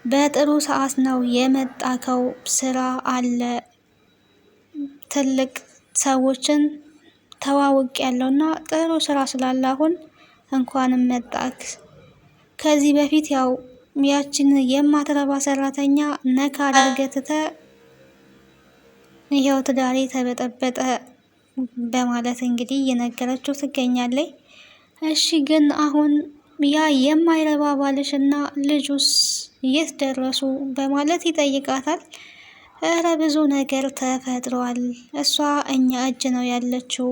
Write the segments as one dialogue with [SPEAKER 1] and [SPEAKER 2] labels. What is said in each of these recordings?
[SPEAKER 1] በጥሩ ሰዓት ነው የመጣከው። ስራ አለ ትልቅ ሰዎችን ተዋውቅ ያለውና ጥሩ ስራ ስላለ አሁን እንኳንም መጣክ። ከዚህ በፊት ያው ያችን የማትረባ ሰራተኛ ነካ አድርገህ ይኸው ትዳሬ ተበጠበጠ በማለት እንግዲህ እየነገረችው ትገኛለች። እሺ ግን አሁን ያ የማይረባ ባልሽና ልጁስ የት ደረሱ በማለት ይጠይቃታል። እረ ብዙ ነገር ተፈጥሯል፣ እሷ እኛ እጅ ነው ያለችው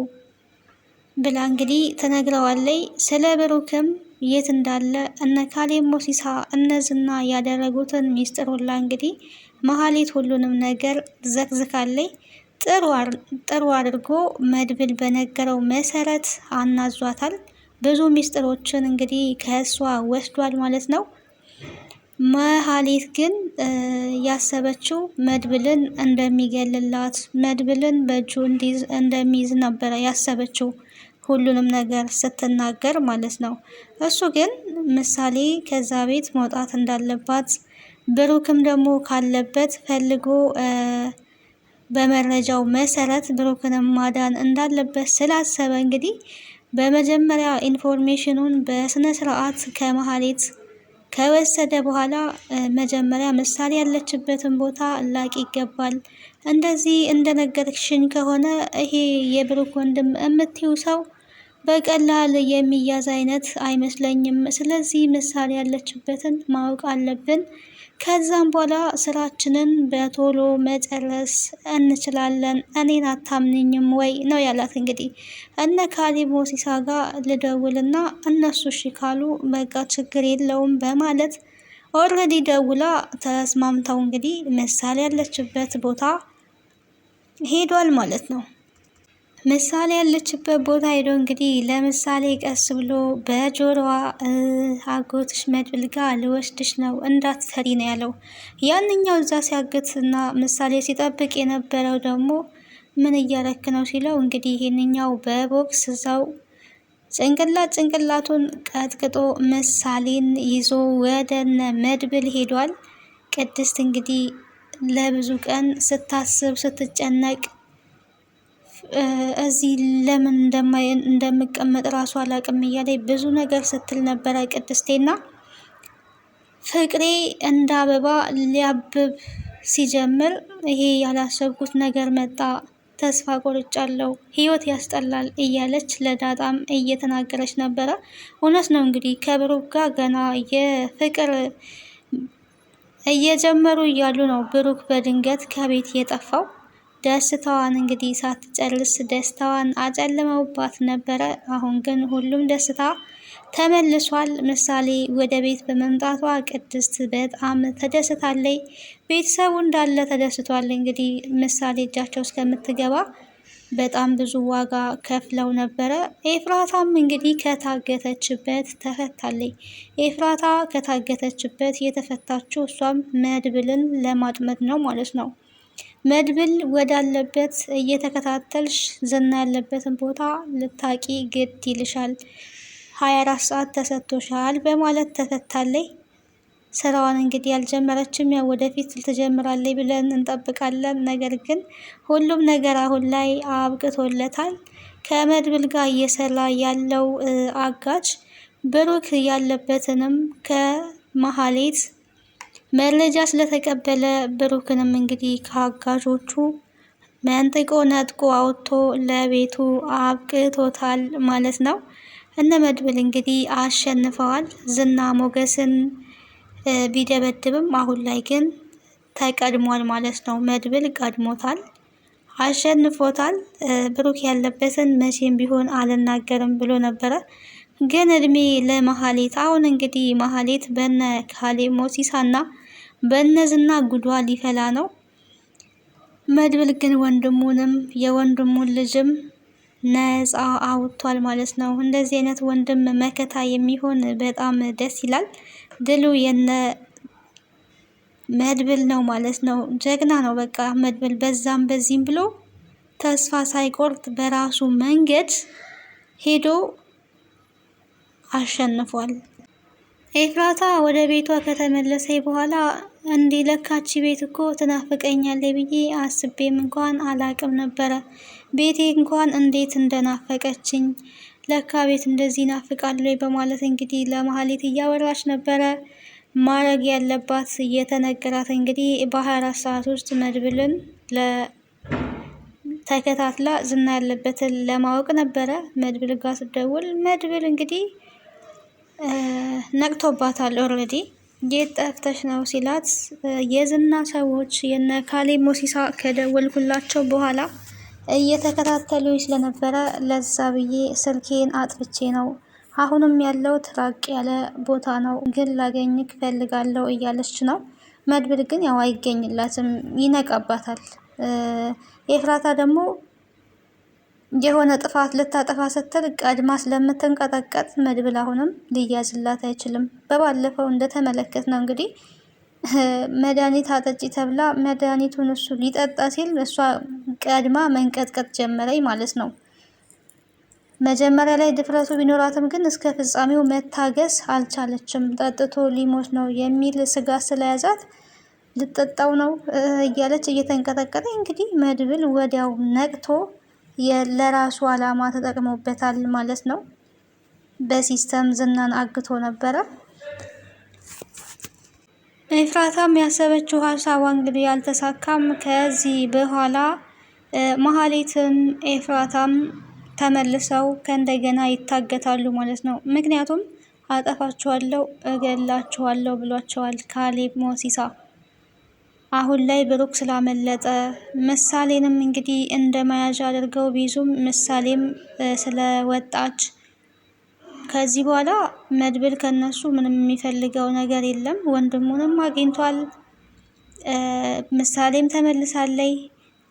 [SPEAKER 1] ብላ እንግዲህ ትነግረዋለች። ስለ ብሩክም የት እንዳለ እነ ካሌብ ሞሲሳ እነዝና ያደረጉትን ሚስጥሩላ እንግዲህ መሀሌት ሁሉንም ነገር ዘግዝካለች። ጥሩ አድርጎ መድብል በነገረው መሰረት አናዟታል። ብዙ ሚስጥሮችን እንግዲህ ከእሷ ወስዷል ማለት ነው። መሀሌት ግን ያሰበችው መድብልን እንደሚገልላት መድብልን በእጁ እንደሚይዝ ነበረ ያሰበችው ሁሉንም ነገር ስትናገር ማለት ነው። እሱ ግን ምሳሌ ከዛ ቤት መውጣት እንዳለባት ብሩክም ደግሞ ካለበት ፈልጎ በመረጃው መሰረት ብሩክንም ማዳን እንዳለበት ስላሰበ እንግዲህ በመጀመሪያ ኢንፎርሜሽኑን በስነ ስርዓት ከመሀሌት ከወሰደ በኋላ መጀመሪያ ምሳሌ ያለችበትን ቦታ ላቅ ይገባል። እንደዚህ እንደነገርሽኝ ከሆነ ይሄ የብሩክ ወንድም የምትይው ሰው በቀላል የሚያዝ አይነት አይመስለኝም። ስለዚህ ምሳሌ ያለችበትን ማወቅ አለብን። ከዛም በኋላ ስራችንን በቶሎ መጨረስ እንችላለን። እኔን አታምንኝም ወይ ነው ያላት። እንግዲህ እነ ካሌብ ሞሲሳ ጋር ልደውልና እነሱ እሺ ካሉ በቃ ችግር የለውም በማለት ኦልሬዲ ደውላ ተስማምተው እንግዲህ ምሳሌ ያለችበት ቦታ ሄዷል ማለት ነው። ምሳሌ ያለችበት ቦታ ሄዶ እንግዲህ ለምሳሌ ቀስ ብሎ በጆሮዋ አጎትሽ መድብል ጋር ልወስድሽ ነው እንዳትፈሪ ነው ያለው። ያንኛው እዛ ሲያግትና ምሳሌ ሲጠብቅ የነበረው ደግሞ ምን እያረክ ነው ሲለው እንግዲህ ይሄንኛው በቦክስ እዛው ጭንቅላቱን ቀጥቅጦ ምሳሌን ይዞ ወደነ መድብል ሄዷል። ቅድስት እንግዲህ ለብዙ ቀን ስታስብ ስትጨነቅ እዚህ ለምን እንደምቀመጥ ራሱ አላቅም እያለች ብዙ ነገር ስትል ነበረ ቅድስቴና ፍቅሬ እንደ አበባ ሊያብብ ሲጀምር ይሄ ያላሰብኩት ነገር መጣ፣ ተስፋ ቆርጫለሁ፣ ህይወት ያስጠላል እያለች ለዳጣም እየተናገረች ነበረ። እውነት ነው እንግዲህ ከብሩክ ጋር ገና የፍቅር እየጀመሩ እያሉ ነው ብሩክ በድንገት ከቤት የጠፋው። ደስታዋን እንግዲህ ሳትጨርስ ደስታዋን አጨልመውባት ነበረ። አሁን ግን ሁሉም ደስታ ተመልሷል። ምሳሌ ወደ ቤት በመምጣቷ ቅድስት በጣም ተደስታለች። ቤተሰቡ እንዳለ ተደስቷል። እንግዲህ ምሳሌ እጃቸው እስከምትገባ በጣም ብዙ ዋጋ ከፍለው ነበረ። ኤፍራታም እንግዲህ ከታገተችበት ተፈታለች። ኤፍራታ ከታገተችበት የተፈታችው እሷም መድብልን ለማጥመድ ነው ማለት ነው። መድብል ወዳለበት እየተከታተልሽ ዝና ያለበትን ቦታ ልታቂ ግድ ይልሻል፣ 24 ሰዓት ተሰጥቶሻል በማለት ተፈታለች። ስራዋን እንግዲህ ያልጀመረችም ያው ወደፊት ትጀምራለች ብለን እንጠብቃለን። ነገር ግን ሁሉም ነገር አሁን ላይ አብቅቶለታል። ከመድብል ጋር እየሰራ ያለው አጋች ብሩክ ያለበትንም ከመሀሌት መረጃ ስለተቀበለ ብሩክንም እንግዲህ ከአጋዦቹ መንጥቆ ነጥቆ አውጥቶ ለቤቱ አብቅቶታል ማለት ነው። እነ መድብል እንግዲህ አሸንፈዋል። ዝና ሞገስን ቢደበድብም አሁን ላይ ግን ተቀድሟል ማለት ነው። መድብል ቀድሞታል፣ አሸንፎታል። ብሩክ ያለበትን መቼም ቢሆን አልናገርም ብሎ ነበረ። ግን እድሜ ለመሀሌት። አሁን እንግዲህ መሀሌት በነ ካሌብ ሞሲሳና በነ ዝና ጉዷ ሊፈላ ነው። መድብል ግን ወንድሙንም የወንድሙን ልጅም ነፃ አውጥቷል ማለት ነው። እንደዚህ አይነት ወንድም መከታ የሚሆን በጣም ደስ ይላል። ድሉ የነ መድብል ነው ማለት ነው። ጀግና ነው በቃ መድብል። በዛም በዚህም ብሎ ተስፋ ሳይቆርጥ በራሱ መንገድ ሄዶ አሸንፏል። ኤፍራታ ወደ ቤቷ ከተመለሰ በኋላ እንዲህ ለካቺ ቤት እኮ ትናፍቀኛለች ብዬ አስቤም እንኳን አላቅም ነበረ። ቤቴ እንኳን እንዴት እንደናፈቀችኝ ለካ ቤት እንደዚህ ናፍቃለች በማለት እንግዲህ ለመሀሌት እያወራች ነበረ። ማድረግ ያለባት እየተነገራት እንግዲህ በ24 ሰዓት ውስጥ መድብልን ተከታትላ ዝና ያለበትን ለማወቅ ነበረ። መድብል ጋር ስትደውል መድብል እንግዲህ ነቅቶባታል። ኦልሬዲ የት ጠፍተሽ ነው ሲላት የዝና ሰዎች የነ ካሌብ ሞሲሳ ከደወልኩላቸው በኋላ እየተከታተሉኝ ስለነበረ ለዛ ብዬ ስልኬን አጥፍቼ ነው። አሁንም ያለሁት ራቅ ያለ ቦታ ነው፣ ግን ላገኝክ እፈልጋለሁ እያለች ነው። መድብል ግን ያው አይገኝላትም፣ ይነቃባታል። ኤፍራታ ደግሞ የሆነ ጥፋት ልታጠፋ ስትል ቀድማ ስለምትንቀጠቀጥ መድብል አሁንም ሊያዝላት አይችልም። በባለፈው እንደተመለከት ነው እንግዲህ መድኃኒት አጠጪ ተብላ መድኃኒቱን እሱ ሊጠጣ ሲል እሷ ቀድማ መንቀጥቀጥ ጀመረኝ ማለት ነው። መጀመሪያ ላይ ድፍረቱ ቢኖራትም ግን እስከ ፍጻሜው መታገስ አልቻለችም። ጠጥቶ ሊሞት ነው የሚል ስጋት ስለያዛት ልጠጣው ነው እያለች እየተንቀጠቀጠ እንግዲህ መድብል ወዲያው ነቅቶ ለራሱ ዓላማ ተጠቅሞበታል ማለት ነው። በሲስተም ዝናን አግቶ ነበረ። ኤፍራታም ያሰበችው ሀሳቧ እንግዲህ አልተሳካም። ከዚህ በኋላ መሀሌትም ኤፍራታም ተመልሰው ከእንደገና ይታገታሉ ማለት ነው። ምክንያቱም አጠፋችኋለሁ፣ እገላችኋለሁ ብሏቸዋል ካሌብ ሞሲሳ። አሁን ላይ ብሩክ ስላመለጠ ምሳሌንም እንግዲህ እንደ መያዣ አድርገው ቢይዙም ምሳሌም ስለወጣች ከዚህ በኋላ መድብል ከነሱ ምንም የሚፈልገው ነገር የለም። ወንድሙንም አግኝቷል። ምሳሌም ተመልሳለይ።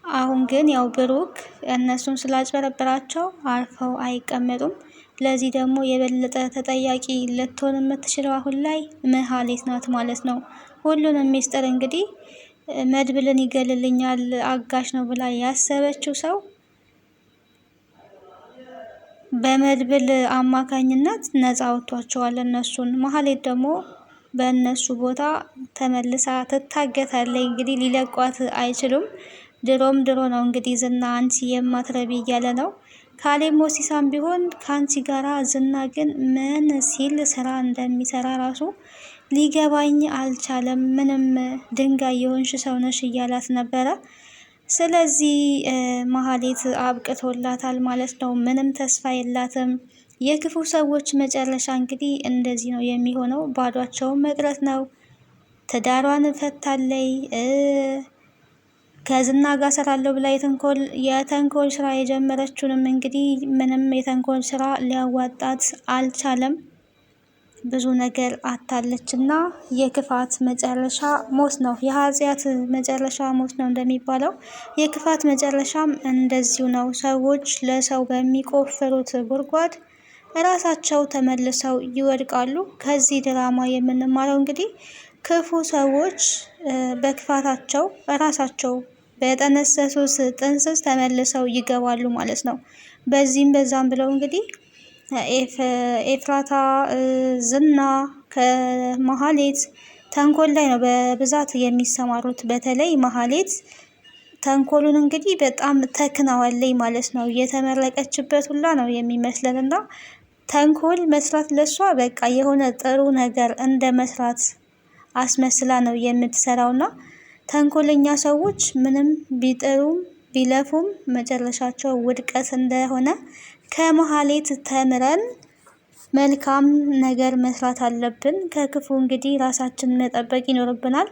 [SPEAKER 1] አሁን ግን ያው ብሩክ እነሱን ስላጭበረበራቸው አርፈው አይቀመጡም። ለዚህ ደግሞ የበለጠ ተጠያቂ ልትሆን የምትችለው አሁን ላይ መሀሌት ናት ማለት ነው። ሁሉንም ሚስጥር እንግዲህ መድብልን ይገልልኛል አጋሽ ነው ብላ ያሰበችው ሰው በመድብል አማካኝነት ነፃ አውጥቷቸዋል እነሱን። መሀሌት ደግሞ በእነሱ ቦታ ተመልሳ ትታገታለች። እንግዲህ ሊለቋት አይችሉም። ድሮም ድሮ ነው እንግዲህ ዝና አንቺ የማትረቢ እያለ ነው። ካሌብ ሞሲሳም ቢሆን ከአንቺ ጋራ ዝና ግን ምን ሲል ስራ እንደሚሰራ ራሱ ሊገባኝ አልቻለም። ምንም ድንጋይ የሆንሽ ሰውነሽ እያላት ነበረ። ስለዚህ መሀሌት አብቅቶላታል ማለት ነው። ምንም ተስፋ የላትም። የክፉ ሰዎች መጨረሻ እንግዲህ እንደዚህ ነው የሚሆነው። ባዷቸውን መቅረት ነው። ትዳሯን ፈታለይ። ከዝና ጋር ሰራለሁ ብላ የተንኮል ስራ የጀመረችውንም እንግዲህ ምንም የተንኮል ስራ ሊያዋጣት አልቻለም። ብዙ ነገር አታለች እና የክፋት መጨረሻ ሞት ነው። የኃጢአት መጨረሻ ሞት ነው እንደሚባለው የክፋት መጨረሻም እንደዚሁ ነው። ሰዎች ለሰው በሚቆፍሩት ጉድጓድ እራሳቸው ተመልሰው ይወድቃሉ። ከዚህ ድራማ የምንማረው እንግዲህ ክፉ ሰዎች በክፋታቸው እራሳቸው በጠነሰሱት ጥንስስ ተመልሰው ይገባሉ ማለት ነው። በዚህም በዛም ብለው እንግዲህ ኤፍራታ፣ ዝና ከመሀሌት ተንኮል ላይ ነው በብዛት የሚሰማሩት። በተለይ መሀሌት ተንኮሉን እንግዲህ በጣም ተክናዋለይ ማለት ነው። የተመረቀችበት ሁላ ነው የሚመስለን እና ተንኮል መስራት ለሷ በቃ የሆነ ጥሩ ነገር እንደ መስራት አስመስላ ነው የምትሰራውና ተንኮለኛ ሰዎች ምንም ቢጥሩም ቢለፉም መጨረሻቸው ውድቀት እንደሆነ ከመሀሌት ተምረን መልካም ነገር መስራት አለብን። ከክፉ እንግዲህ ራሳችንን መጠበቅ ይኖርብናል።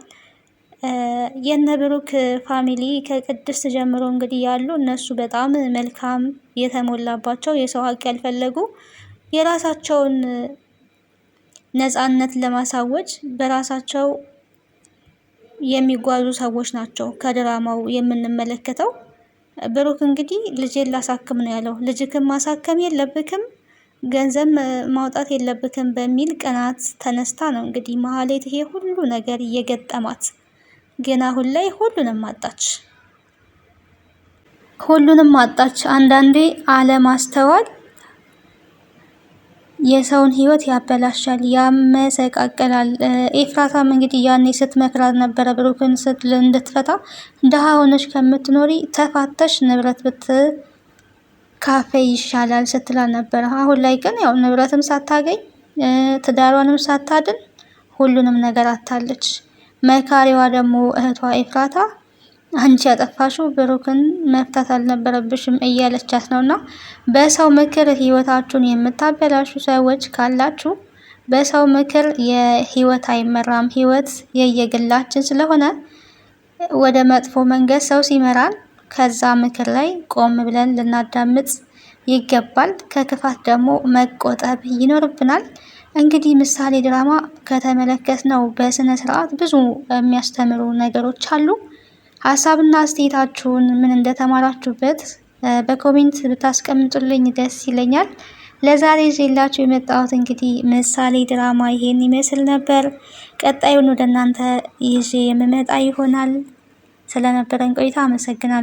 [SPEAKER 1] የነ ብሩክ ፋሚሊ ከቅድስት ጀምሮ እንግዲህ ያሉ እነሱ በጣም መልካም የተሞላባቸው የሰው ሀቅ ያልፈለጉ የራሳቸውን ነፃነት ለማሳወጅ በራሳቸው የሚጓዙ ሰዎች ናቸው ከድራማው የምንመለከተው። ብሩክ እንግዲህ ልጄን ላሳክም ነው ያለው። ልጅክን ማሳከም የለብክም፣ ገንዘብ ማውጣት የለብክም በሚል ቅናት ተነስታ ነው እንግዲህ መሀሌት ይሄ ሁሉ ነገር እየገጠማት። ግን አሁን ላይ ሁሉንም አጣች። አንዳንዴ አለማስተዋል የሰውን ህይወት ያበላሻል፣ ያመሰቃቀላል። ኤፍራታም እንግዲህ ያኔ ስትመክራት ነበረ ብሩክን ስትል እንድትፈታ ድሃ ሆነሽ ከምትኖሪ ተፋተሽ ንብረት ብትካፈ ይሻላል ስትላል ነበረ። አሁን ላይ ግን ያው ንብረትም ሳታገኝ ትዳሯንም ሳታድን ሁሉንም ነገር አታለች። መካሪዋ ደግሞ እህቷ ኤፍራታ አንቺ ያጠፋሽው ብሩክን መፍታት አልነበረብሽም እያለቻት ነውና፣ በሰው ምክር ህይወታችሁን የምታበላሹ ሰዎች ካላችሁ በሰው ምክር የህይወት አይመራም። ህይወት የየግላችን ስለሆነ ወደ መጥፎ መንገድ ሰው ሲመራን ከዛ ምክር ላይ ቆም ብለን ልናዳምጥ ይገባል። ከክፋት ደግሞ መቆጠብ ይኖርብናል። እንግዲህ ምሳሌ ድራማ ከተመለከትነው በስነ ስርዓት ብዙ የሚያስተምሩ ነገሮች አሉ። ሀሳብና አስተያየታችሁን ምን እንደተማራችሁበት በኮሜንት ብታስቀምጡልኝ ደስ ይለኛል። ለዛሬ ይዤላችሁ የመጣሁት እንግዲህ ምሳሌ ድራማ ይሄን ይመስል ነበር። ቀጣዩን ወደ እናንተ ይዤ የምመጣ ይሆናል። ስለነበረን ቆይታ አመሰግናለሁ።